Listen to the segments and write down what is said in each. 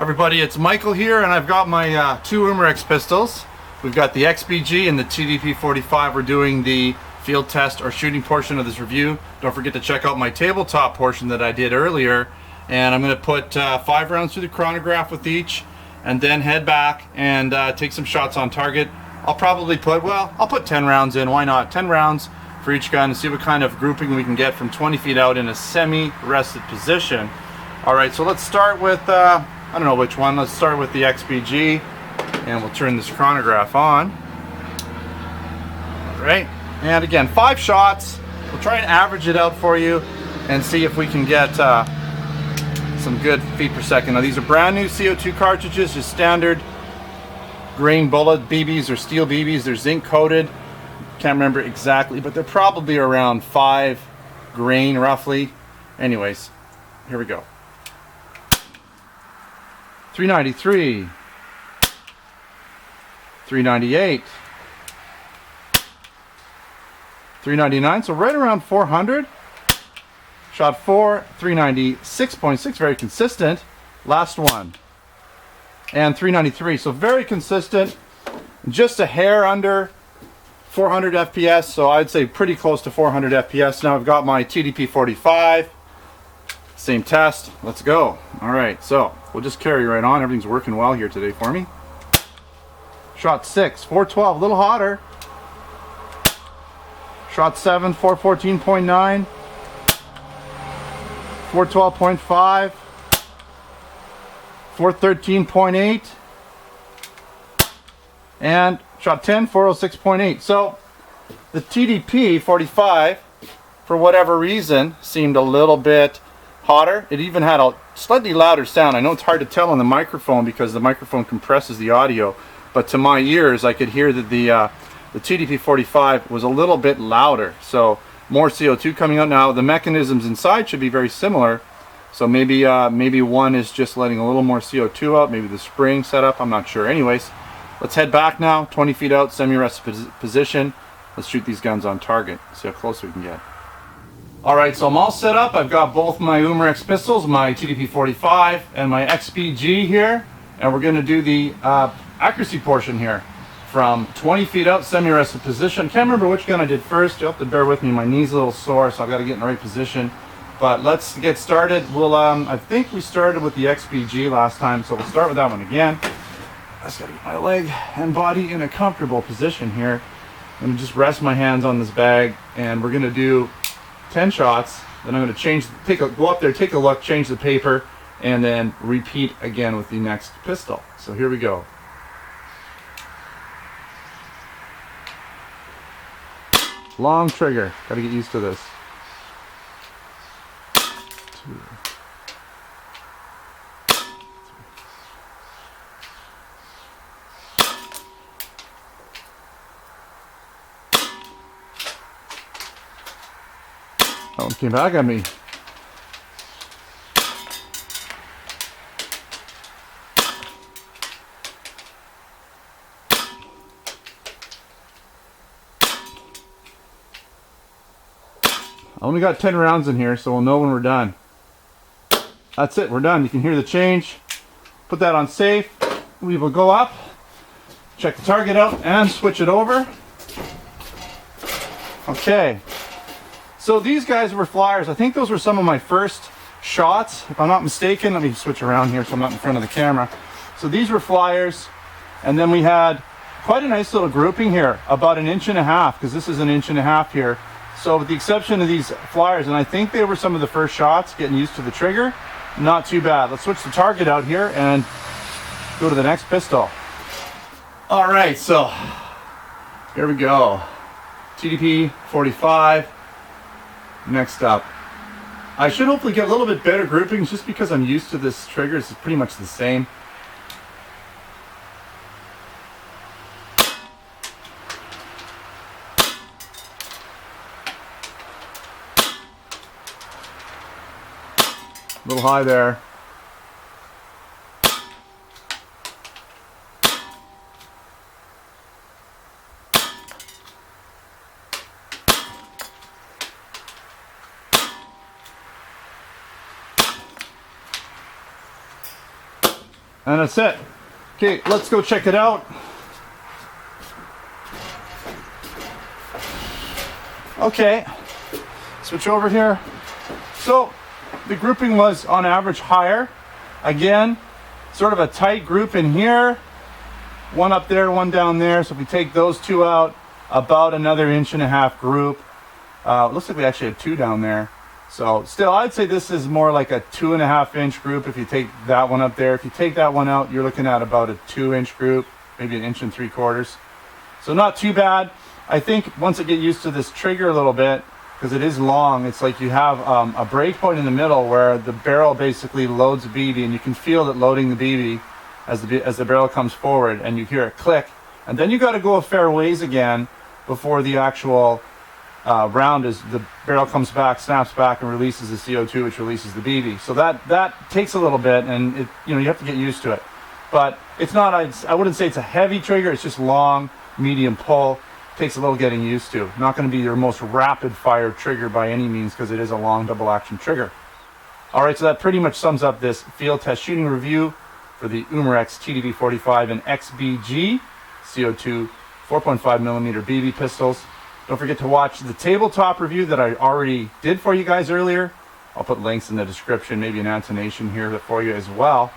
Everybody, it's Michael here, and I've got my two Umarex pistols. We've got the XBG and the TDP 45. We're doing the field test or shooting portion of this review. Don't forget to check out my tabletop portion that I did earlier. And I'm going to put 5 rounds through the chronograph with each, and then head back and take some shots on target. I'll probably put, I'll put 10 rounds in. Why not? 10 rounds for each gun and see what kind of grouping we can get from 20 feet out in a semi-rested position. All right, so let's start with, I don't know which one. Let's start with the XBG, and we'll turn this chronograph on. All right, and again, 5 shots. We'll try and average it out for you and see if we can get some good feet per second. Now, these are brand new CO2 cartridges, just standard grain bullet BBs or steel BBs. They're zinc coated. Can't remember exactly, but they're probably around 5 grain roughly. Anyways, here we go. 393, 398, 399, so right around 400. Shot 4, 396.6, very consistent. Last one, and 393, so very consistent, just a hair under 400 FPS, so I'd say pretty close to 400 FPS. Now I've got my TDP 45, same test, let's go. All right, so we'll just carry right on. Everything's working well here today for me. Shot 6, 412, a little hotter. Shot 7, 414.9, 412.5, 413.8, and shot 10, 406.8. So the TDP 45, for whatever reason, seemed a little bit hotter. It even had a slightly louder sound. I know it's hard to tell on the microphone because the microphone compresses the audio, but to my ears I could hear that the TDP 45 was a little bit louder. So more CO2 coming out. Now the mechanisms inside should be very similar, so maybe one is just letting a little more CO2 out, maybe the spring setup, I'm not sure. Anyways, let's head back now, 20 feet out, semi-rest position. Let's shoot these guns on target, see how close we can get. Alright, so I'm all set up. I've got both my Umarex pistols, my TDP 45 and my XBG here, and we're going to do the accuracy portion here from 20 feet out, semi-rested position. Can't remember which gun I did first. You'll have to bear with me. My knee's a little sore, so I've got to get in the right position. But let's get started. We'll, I think we started with the XBG last time, so we'll start with that one again. I just got to get my leg and body in a comfortable position here. I'm going to just rest my hands on this bag, and we're going to do 10 shots. Then I'm going to go up there, take a look, change the paper, and then repeat again with the next pistol. So here we go. Long trigger. Got to get used to this. 2, 3. That one came back at me. I only got 10 rounds in here, so we'll know when we're done. That's it, we're done. You can hear the change. Put that on safe. We will go up, check the target out, and switch it over. Okay. So these guys were flyers. I think those were some of my first shots, if I'm not mistaken. Let me switch around here so I'm not in front of the camera. So these were flyers, and then we had quite a nice little grouping here, about 1.5 inches, because this is 1.5 inches here. So with the exception of these flyers, and I think they were some of the first shots, getting used to the trigger, not too bad. Let's switch the target out here and go to the next pistol. All right, so here we go. TDP 45. Next up. I should hopefully get a little bit better groupings just because I'm used to this trigger. It's pretty much the same. A little high there. And that's it. Okay, let's go check it out. Okay, switch over here. So the grouping was on average higher. Again, sort of a tight group in here. One up there, one down there. So if we take those two out, about another 1.5 inch group. Looks like we actually have two down there. So still, I'd say this is more like a 2.5 inch group if you take that one up there. If you take that one out, you're looking at about a 2 inch group, maybe 1.75 inches. So not too bad. I think once I get used to this trigger a little bit, because it is long, it's like you have a break point in the middle where the barrel basically loads the BB, and you can feel it loading the BB as the barrel comes forward, and you hear it click. And then you got to go a fair ways again before the actual round is the barrel comes back, snaps back, and releases the CO2, which releases the BB. So that takes a little bit, and it, you have to get used to it. But it's not, I wouldn't say it's a heavy trigger. It's just long, medium pull. Takes a little getting used to. Not going to be your most rapid fire trigger by any means, because it is a long double action trigger. All right, so that pretty much sums up this field test shooting review for the Umarex TDP 45 and XBG CO2 4.5mm BB pistols. Don't forget to watch the tabletop review that I already did for you guys earlier. I'll put links in the description, maybe an annotation here for you as well.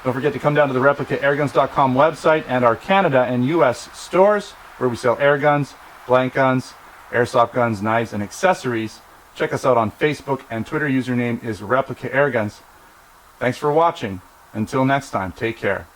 Don't forget to come down to the replicaAirguns.com website and our Canada and US stores, where we sell air guns, blank guns, airsoft guns, knives, and accessories. Check us out on Facebook, and Twitter username is Replica Airguns. Thanks for watching. Until next time, take care.